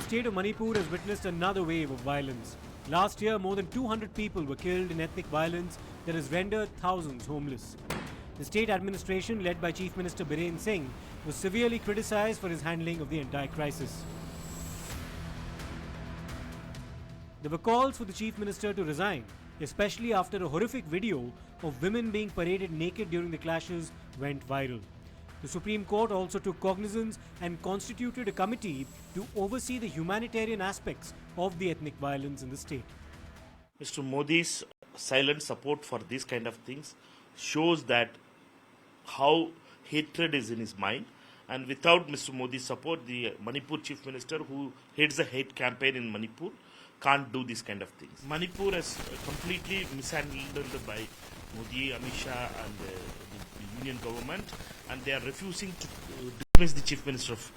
state of Manipur has witnessed another wave of violence. Last year, more than 200 people were killed in ethnic violence that has rendered thousands homeless. The state administration, led by Chief Minister Biren Singh, was severely criticized for his handling of the entire crisis. There were calls for the Chief Minister to resign, especially after a horrific video of women being paraded naked during the clashes went viral. The Supreme Court also took cognizance and constituted a committee to oversee the humanitarian aspects of the ethnic violence in the state. Mr. Modi's silent support for these kind of things shows that how hatred is in his mind, and without Mr. Modi's support, the Manipur Chief Minister, who heads the hate campaign in Manipur, can't do these kind of things. Manipur is completely mishandled by Modi, Amit Shah and the union government, and they are refusing to dismiss the Chief Minister of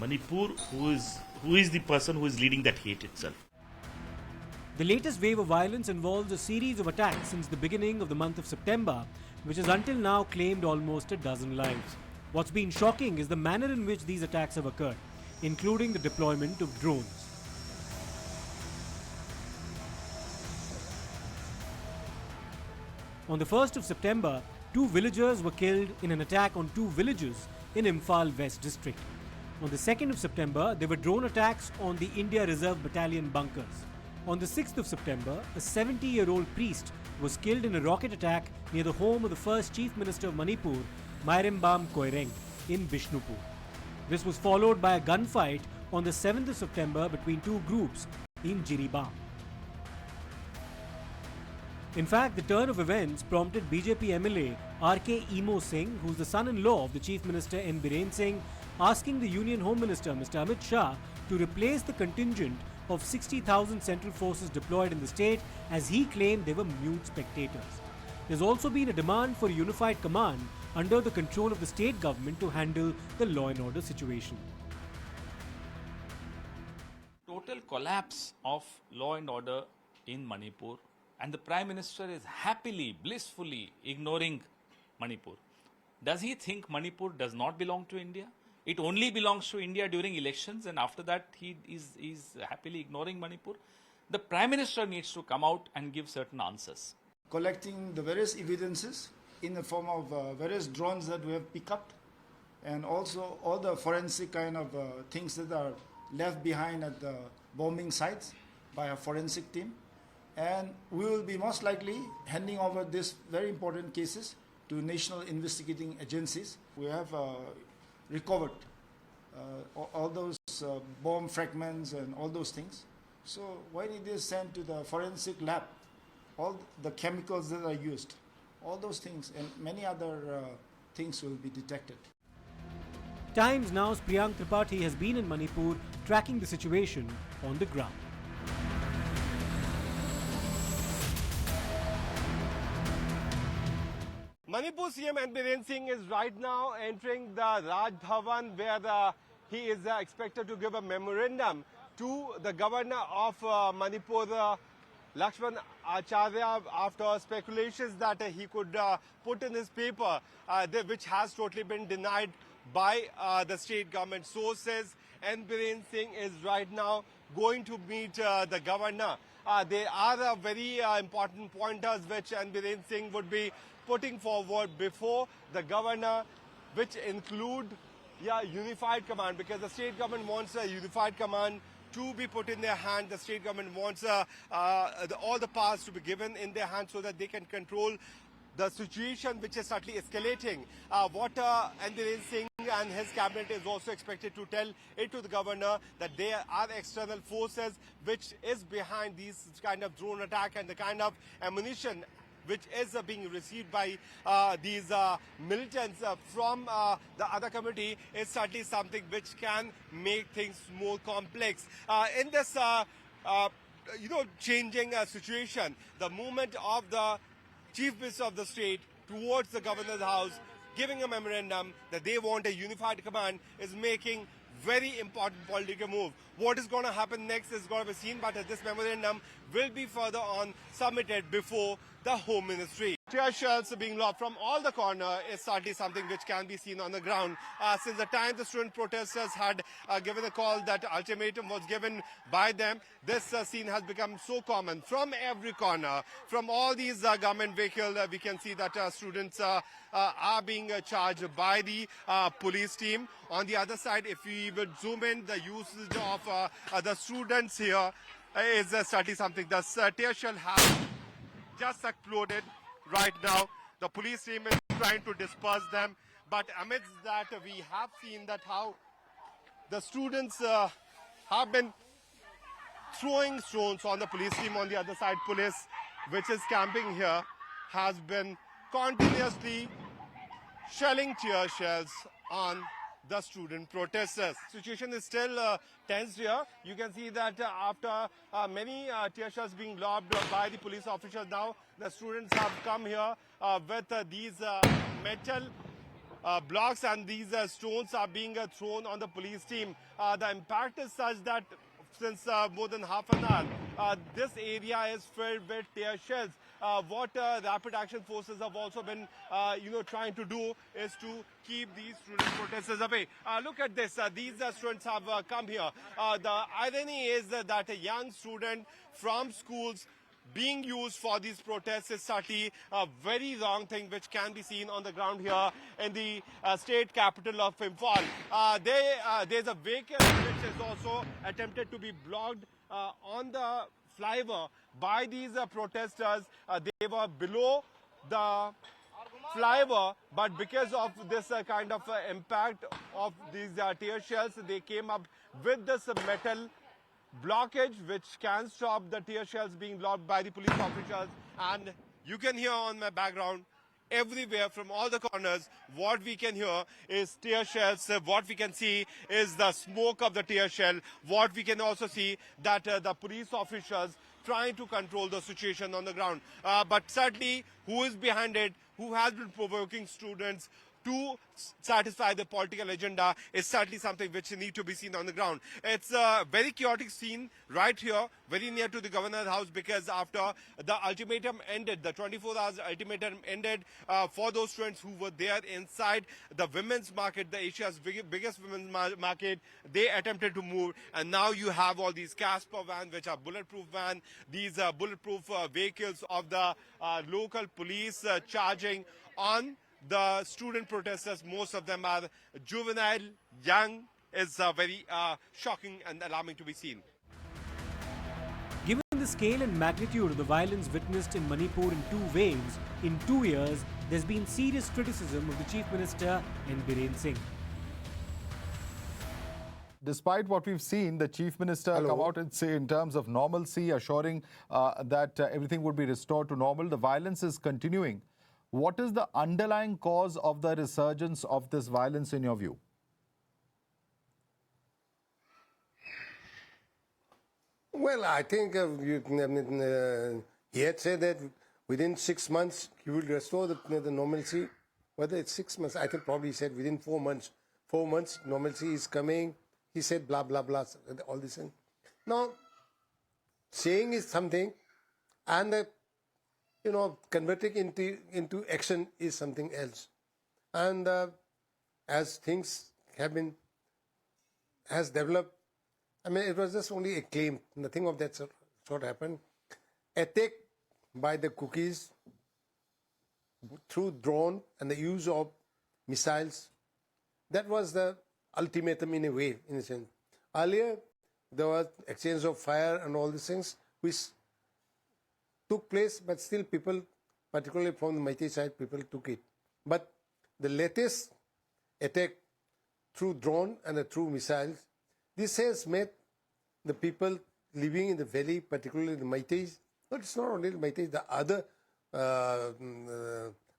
Manipur, who is the person who is leading that hate itself. The latest wave of violence involves a series of attacks since the beginning of the month of September, which has until now claimed almost a dozen lives. What's been shocking is the manner in which these attacks have occurred, including the deployment of drones. On the 1st of September, 2 villagers were killed in an attack on 2 villages in Imphal West district. On the 2nd of September, there were drone attacks on the India Reserve Battalion bunkers. On the 6th of September, a 70-year-old priest was killed in a rocket attack near the home of the first Chief Minister of Manipur, Mairembam Koireng, in Bishnupur. This was followed by a gunfight on the 7th of September between 2 groups in Jiribam. In fact, the turn of events prompted BJP MLA R.K. Emo Singh, who is the son-in-law of the Chief Minister N. Biren Singh, asking the Union Home Minister Mr. Amit Shah to replace the contingent of 60,000 central forces deployed in the state, as he claimed they were mute spectators. There's also been a demand for a unified command under the control of the state government to handle the law and order situation. Total collapse of law and order in Manipur, and the Prime Minister is happily, blissfully ignoring Manipur. Does he think Manipur does not belong to India? It only belongs to India during elections, and after that he is happily ignoring Manipur? The Prime Minister needs to come out and give certain answers. Collecting the various evidences in the form of various drones that we have picked up, and also all the forensic kind of things that are left behind at the bombing sites by a forensic team. And we will be most likely handing over these very important cases to national investigating agencies. We have recovered all those bomb fragments and all those things. So when it is sent to the forensic lab, all the chemicals that are used, all those things and many other things will be detected. Times Now's Priyank Tripathi has been in Manipur tracking the situation on the ground. Manipur CM N. Biren Singh is right now entering the Raj Bhavan, where he is expected to give a memorandum to the governor of Manipur, Lakshman Acharya, after speculations that he could put in his paper, which has totally been denied by the state government sources. N. Biren Singh is right now going to meet the governor. There are very important pointers which N. Biren Singh would be putting forward before the governor, which include unified command, because the state government wants a unified command to be put in their hand. The state government wants all the powers to be given in their hands so that they can control the situation, which is certainly escalating. What N. Biren Singh and his cabinet is also expected to tell it to the governor, that there are external forces which is behind these kind of drone attack and the kind of ammunition which is being received by these militants from the other committee, is certainly something which can make things more complex. In this, changing situation, the movement of the Chief Minister of the state towards the governor's house, giving a memorandum that they want a unified command, is making very important political move. What is going to happen next is going to be seen, but this memorandum will be further on submitted before the Home Ministry. tear shells being lobbed from all the corner is certainly something which can be seen on the ground. Since the time the student protesters had given a call that ultimatum was given by them, this scene has become so common. From every corner, from all these government vehicles, we can see that students are being charged by the police team. On the other side, if we would zoom in, the usage of the students here is certainly something. The tear shell has just exploded right now. The police team is trying to disperse them, but amidst that, we have seen that how the students have been throwing stones on the police team. On the other side, police, which is camping here, has been continuously shelling tear shells on the student protesters. Situation is still tense here. You can see that after many tear shells being lobbed by the police officials, now the students have come here with these metal blocks, and these stones are being thrown on the police team. The impact is such that since more than half an hour, this area is filled with tear shells. What rapid action forces have also been, trying to do is to keep these student protesters away. Look at this. These students have come here. The irony is that a young student from schools being used for these protests is certainly a very wrong thing, which can be seen on the ground here in the state capital of Imphal. There's a vehicle which is also attempted to be blocked on the flyover by these protesters. They were below the flyover, but because of this kind of impact of these tear shells, they came up with this metal blockage which can stop the tear shells being lobbed by the police officers. And you can hear on my background, everywhere from all the corners, what we can hear is tear shells. What we can see is the smoke of the tear shell. What we can also see that the police officers trying to control the situation on the ground. But certainly, who is behind it, who has been provoking students to satisfy the political agenda is certainly something which need to be seen on the ground. It's a very chaotic scene right here, very near to the governor's house, because after the ultimatum ended, the 24 hours ultimatum ended for those students who were there inside the women's market, the Asia's biggest women's market, they attempted to move, and now you have all these Casper vans, which are bulletproof vans, these bulletproof vehicles of the local police charging on the student protesters. Most of them are juvenile, young. Is very shocking and alarming to be seen. Given the scale and magnitude of the violence witnessed in Manipur in 2 waves in 2 years, there's been serious criticism of the Chief Minister N. Biren Singh. Despite what we've seen, the Chief Minister come out and say in terms of normalcy, assuring that everything would be restored to normal, the violence is continuing. What is the underlying cause of the resurgence of this violence in your view? Well, I think he had said that within 6 months he will restore the normalcy. Whether it's 6 months, I think probably he said within 4 months. 4 months, normalcy is coming. He said blah, blah, blah, all this thing. Now, saying is something, and converting into action is something else. And as things has developed, I mean, it was just only a claim. Nothing of that sort happened. Attack by the cookies through drone and the use of missiles. That was the ultimatum in a way, in a sense. Earlier, there was exchange of fire and all these things, which took place, but still people, particularly from the Meitei side, people took it. But the latest attack through drone and through missiles, this has made the people living in the valley, particularly the Meiteis, but it's not only the Meiteis, the other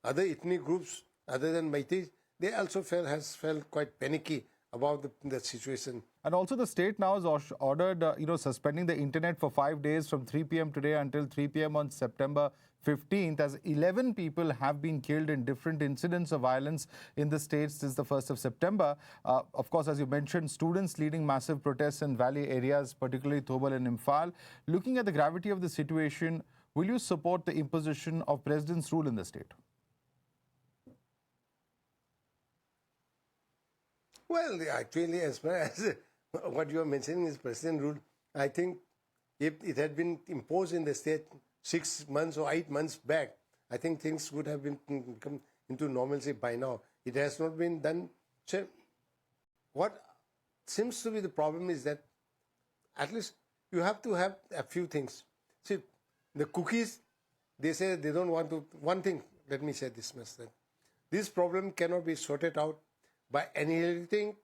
ethnic groups other than Meiteis, they also felt quite panicky about the situation. And also the state now has ordered, suspending the internet for 5 days from 3 p.m. today until 3 p.m. on September 15th, as 11 people have been killed in different incidents of violence in the state since the 1st of September. Of course, as you mentioned, students leading massive protests in valley areas, particularly Thobal and Imphal. Looking at the gravity of the situation, will you support the imposition of President's rule in the state? Well, actually, as far as what you are mentioning is President rule, I think if it had been imposed in the state 6 months or 8 months back, I think things would have been come into normalcy by now. It has not been done. So what seems to be the problem is that at least you have to have a few things. See, the cookies, they say they don't want to. One thing, let me say this much, that this problem cannot be sorted out by annihilating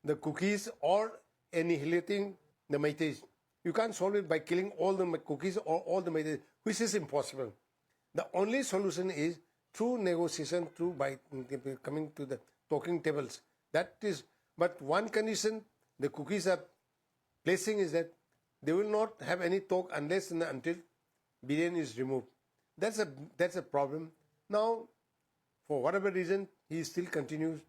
the cookies or annihilating the Meiteis. You can't solve it by killing all the cookies or all the Meiteis, which is impossible. The only solution is through negotiation, through by coming to the talking tables. That is, but one condition the cookies are placing is that they will not have any talk unless and until Biren is removed. That's a problem. Now, for whatever reason, he still continues,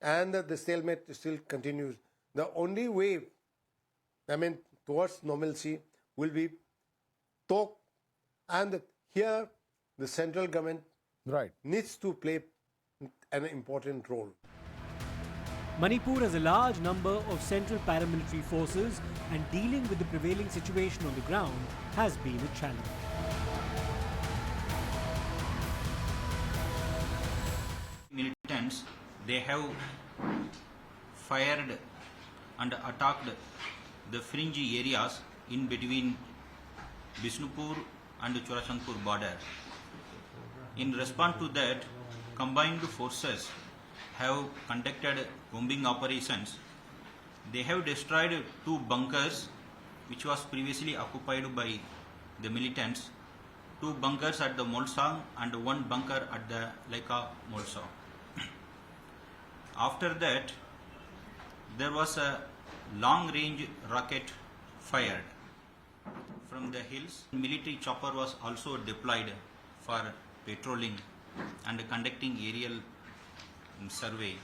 and the stalemate still continues. The only way, towards normalcy will be talk, and here the central government needs to play an important role. Manipur has a large number of central paramilitary forces, and dealing with the prevailing situation on the ground has been a challenge. Militants, they have fired and attacked the fringe areas in between Bishnupur and Chorashankpur border. In response to that, combined forces have conducted combing operations. They have destroyed 2 bunkers which was previously occupied by the militants, 2 bunkers at the Molsang and 1 bunker at the Laika Molsang. After that, there was a long-range rocket fired from the hills. Military chopper was also deployed for patrolling and conducting aerial survey.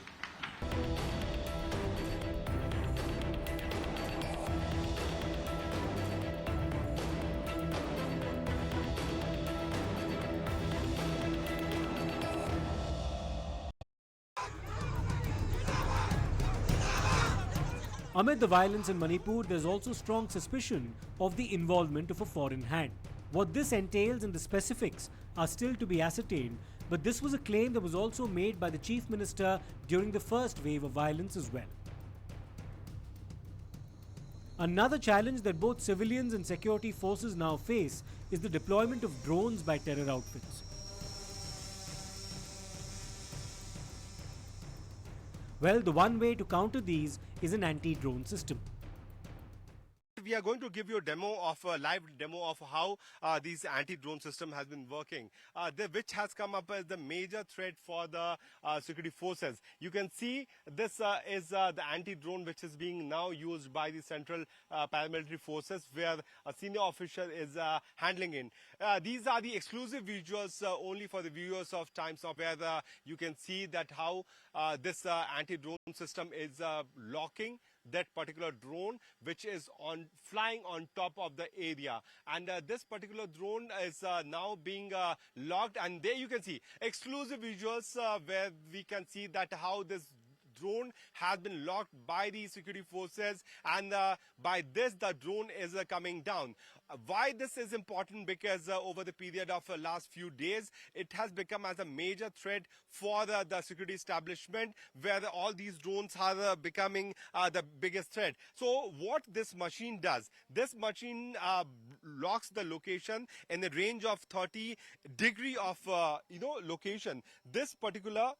Amid the violence in Manipur, there's also strong suspicion of the involvement of a foreign hand. What this entails and the specifics are still to be ascertained, but this was a claim that was also made by the Chief Minister during the first wave of violence as well. Another challenge that both civilians and security forces now face is the deployment of drones by terror outfits. Well, the one way to counter these is an anti-drone system. We are going to give you a live demo of how these anti-drone system has been working, which has come up as the major threat for the security forces. You can see this is the anti-drone which is being now used by the central paramilitary forces, where a senior official is handling it. These are the exclusive visuals only for the viewers of Times of, where you can see that how this anti-drone system is locking that particular drone which is flying on top of the area, and this particular drone is now being locked, and there you can see exclusive visuals where we can see that how this drone has been locked by the security forces, and by this the drone is coming down. Why this is important? Because over the period of last few days, it has become as a major threat for the security establishment, where all these drones are becoming the biggest threat. So what this machine does, this machine locks the location in the range of 30 degree of location. This particular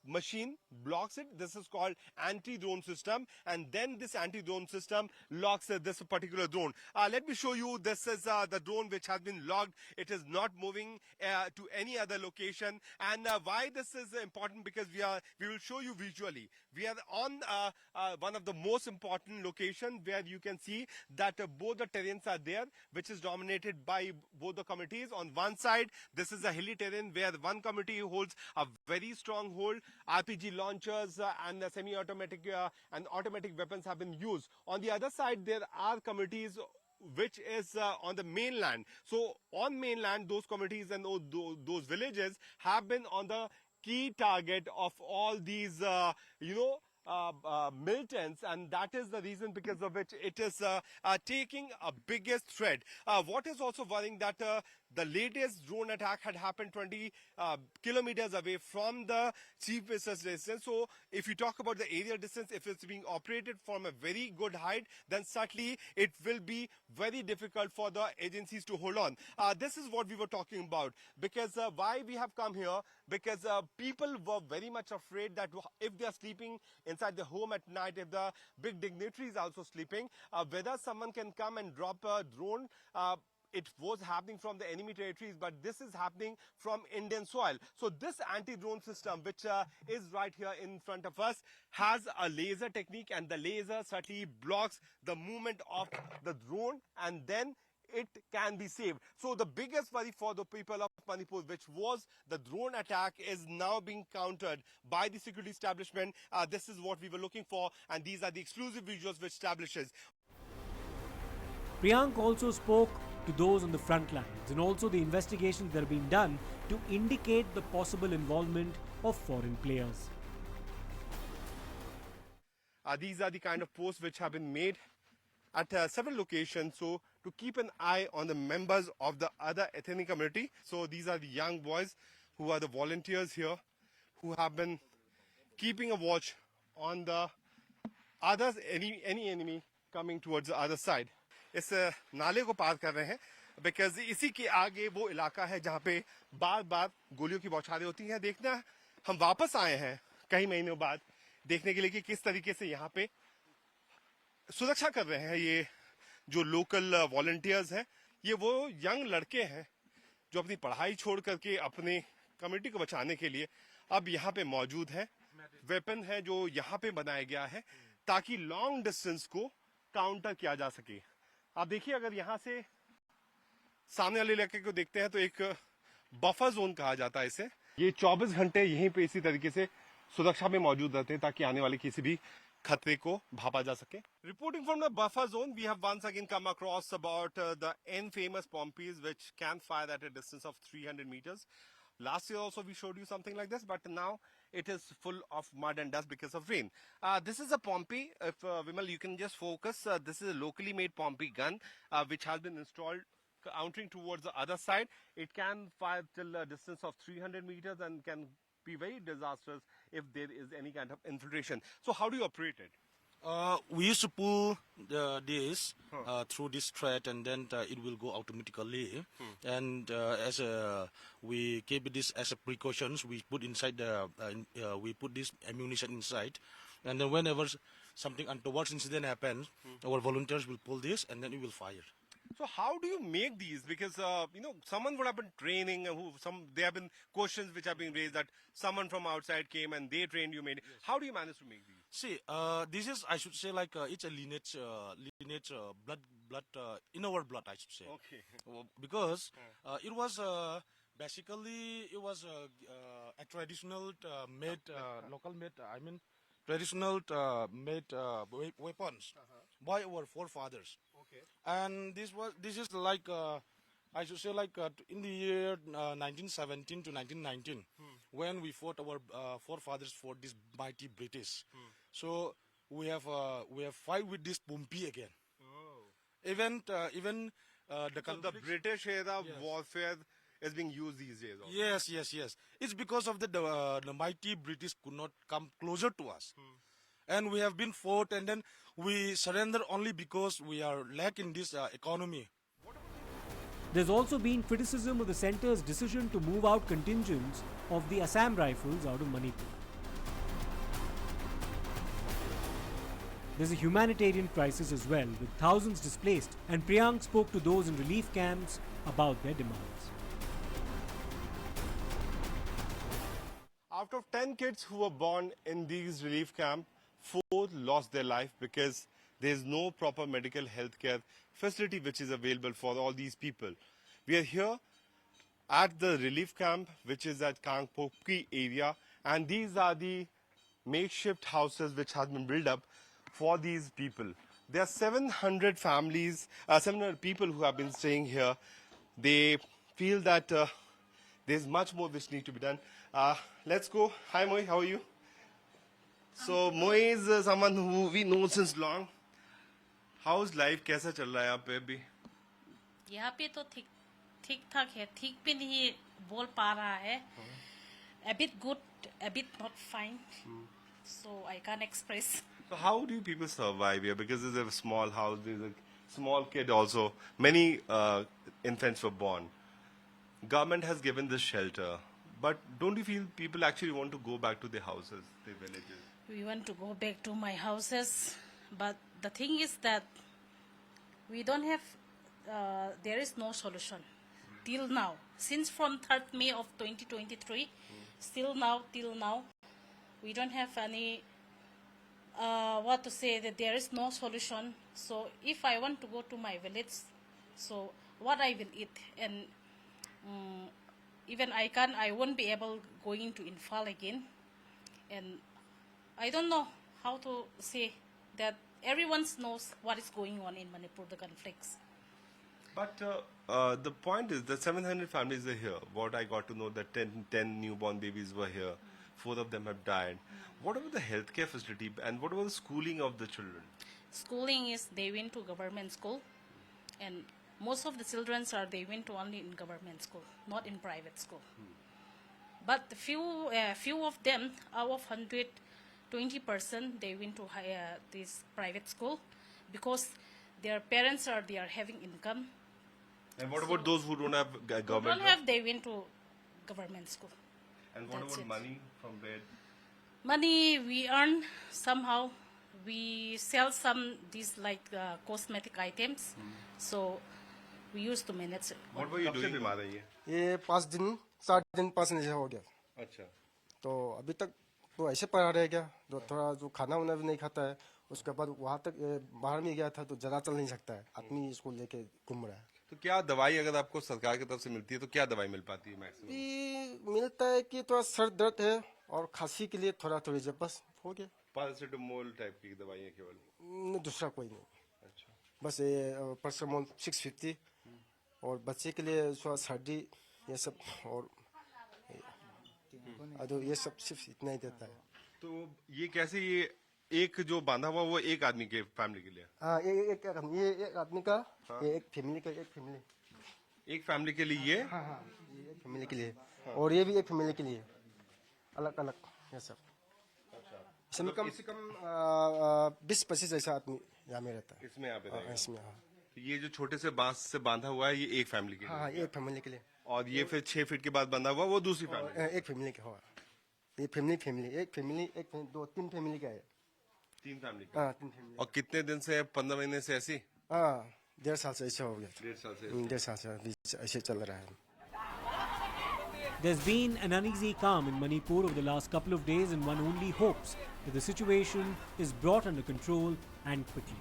machine blocks it. This is called anti-drone system, and then this anti-drone system locks this particular drone. Let me show you. This is the drone which has been locked. It is not moving to any other location. And why this is important? Because we will show you visually. We are on one of the most important location, where you can see that both the terrains are there, which is dominated by both the committees. On one side, this is a hilly terrain where one committee holds a very strong hold. RPG launchers and semi-automatic and automatic weapons have been used. On the other side, there are committees which is on the mainland. So on mainland, those communities and those villages have been on the key target of all these, militants, and that is the reason because of which it is taking a biggest threat. What is also worrying that the latest drone attack had happened 20 kilometers away from the chief minister's residence. So if you talk about the area distance, if it's being operated from a very good height, then certainly it will be very difficult for the agencies to hold on. This is what we were talking about, because why we have come here, because people were very much afraid that if they are sleeping inside the home at night, if the big dignitary is also sleeping, whether someone can come and drop a drone. It was happening from the enemy territories, but this is happening from Indian soil. So this anti-drone system, which is right here in front of us, has a laser technique, and the laser certainly blocks the movement of the drone, and then it can be saved. So the biggest worry for the people of Manipur, which was the drone attack, is now being countered by the security establishment. This is what we were looking for, and these are the exclusive visuals which establishes. Priyank also spoke to those on the front lines and also the investigations that are being done to indicate the possible involvement of foreign players. These are the kind of posts which have been made at several locations, so to keep an eye on the members of the other ethnic community. So these are the young boys who are the volunteers here, who have been keeping a watch on the others, any enemy coming towards the other side. इस नाले को पार कर रहे हैं because इसी के आगे वो इलाका है जहां पे बार बार गोलियों की बौछारें होती हैं. देखना हम वापस आए हैं कई महीनों बाद देखने के लिए कि किस तरीके से यहाँ पे सुरक्षा कर रहे हैं ये जो लोकल वॉलंटियर्स हैं. ये वो यंग लड़के हैं जो अपनी पढ़ाई छोड़ करके अपने कम्युनिटी को बचाने के लिए अब यहाँ पे मौजूद हैं. वेपन है जो यहाँ पे बनाया गया है ताकि लॉन्ग डिस्टेंस को काउंटर किया जा सके. आप देखिए, अगर यहाँ से सामने वाले इलाके को देखते हैं तो एक बफर जोन कहा जाता है इसे. ये 24 घंटे यहीं पे इसी तरीके से सुरक्षा में मौजूद रहते हैं ताकि आने वाले किसी भी खतरे को भापा जा सके. Reporting from the buffer zone, we have once again come across about the infamous Pompies, which can fire at a distance of 300 meters. Last year also we showed you something like this, but now it is full of mud and dust because of rain. This is a Pompey. If Vimal, you can just focus. This is a locally made Pompey gun, which has been installed countering towards the other side. It can fire till a distance of 300 meters and can be very disastrous if there is any kind of infiltration. So how do you operate it? We used to pull this through this thread, and then it will go automatically. And as we keep this as a precautions, we put inside we put this ammunition inside, and then whenever something untoward incident happens, our volunteers will pull this, and then it will fire. So how do you make these? Because someone would have been training. There have been questions which have been raised that someone from outside came and they trained you, made it. How do you manage to make these? See, this is, I should say, like it's a lineage blood in our blood, I should say. Okay. Because it was basically a traditional made local made. I mean, traditional made weapons by our forefathers. Okay. And this is like I should say like in the year 1917 to 1919 when we fought our forefathers for this mighty British. So we have fight with this Pompey again. Oh. Even the So the British era warfare is being used these days. Also. Yes. It's because of the mighty British could not come closer to us. And we have been fought, and then we surrender only because we are lack in this economy. There's also been criticism of the centre's decision to move out contingents of the Assam Rifles out of Manipur. There's a humanitarian crisis as well, with thousands displaced, and Priyank spoke to those in relief camps about their demands. Out of 10 kids who were born in these relief camps, 4 lost their life because there is no proper medical health care facility which is available for all these people. We are here at the relief camp, which is at Kangpokpi area, and these are the makeshift houses which have been built up for these people. There are 700 families, 700 people who have been staying here. They feel that there's much more which need to be done. Let's go. Hi, Moi. How are you? So, Moi is someone who we know since long. How's life? कैसा चल रहा है यहाँ पे अभी? यहाँ पे तो ठीक ठाक है, ठीक भी नहीं बोल पा रहा है. A bit good, a bit not fine. So I can't express. So how do you people survive here? Because there's a small house, there's a small kid also. Many infants were born. Government has given this shelter. But don't you feel people actually want to go back to their houses, their villages? We want to go back to my houses. But the thing is that we don't have, there is no solution till now. Since from 3rd May of 2023, till now, we don't have any, what to say, that there is no solution. So if I want to go to my village, so what I will eat, and even I won't be able going to Infal again. And I don't know how to say that everyone knows what is going on in Manipur, the conflicts. But the point is that 700 families are here. What I got to know that 10 newborn babies were here. 4 of them have died. What about the healthcare facility and what about the schooling of the children? Schooling is they went to government school, and most of the children they went to only in government school, not in private school. But few of them, out of 120%, they went to this private school because their parents they are having income. And what about those who don't have government? They went to government school. And what That's about it. money from where? Money we earn somehow. We sell some these like cosmetic items. So we used to manage it. What were you doing? बीमार है ये? ये 5 दिन 7 दिन 5 दिन हो गया. अच्छा. तो अभी तक तो ऐसे पड़ा रह गया. जो थोड़ा जो खाना वाना भी नहीं खाता है. उसके बाद वहाँ तक बाहर में गया था तो जरा चल नहीं सकता है. आदमी इसको लेके घूम रहा है. तो क्या दवाई अगर आपको सरकार की तरफ से मिलती है तो क्या दवाई मिल पाती है मैक्सिमम? मिलता है कि थोड़ा सर दर्द है और खांसी के लिए थोड़ा थोड़ी जब बस हो गया. पैरासिटामोल टाइप की दवाइयाँ केवल? दूसरा कोई नहीं. अच्छा. बस ये पैरासिटामोल 650 और बच्चे के लिए सर्दी ये सब और ये सब सिर्फ इतना ही देता है. तो ये कैसे ये एक जो बांधा हुआ वो एक आदमी के फैमिली के लिए? हाँ ये एक आदमी का. ये एक फैमिली का एक फैमिली के लिए ये? हाँ ये एक फैमिली के लिए और ये भी एक फैमिली के लिए अलग अलग ये सब. इसमें कम से कम 20-25 ऐसा आदमी यहाँ में रहता है. इसमें यहाँ पे इसमें हाँ. ये जो छोटे से बांस से बांधा हुआ है ये एक फैमिली के लिए? हाँ एक फैमिली के लिए. और ये फिर 6 फीट के बाद बंधा हुआ वो दूसरी फैमिली? एक फैमिली का हुआ. ये फैमिली 2-3 फैमिली का है. 3 फैमिली का? हाँ 3 फैमिली. और कितने दिन से 15 महीने से ऐसी? हाँ 1.5 साल से ऐसा हो गया. 1.5 साल से ऐसे चल रहा है. There's been an uneasy calm in Manipur over the last couple of days, and one only hopes that the situation is brought under control and quickly.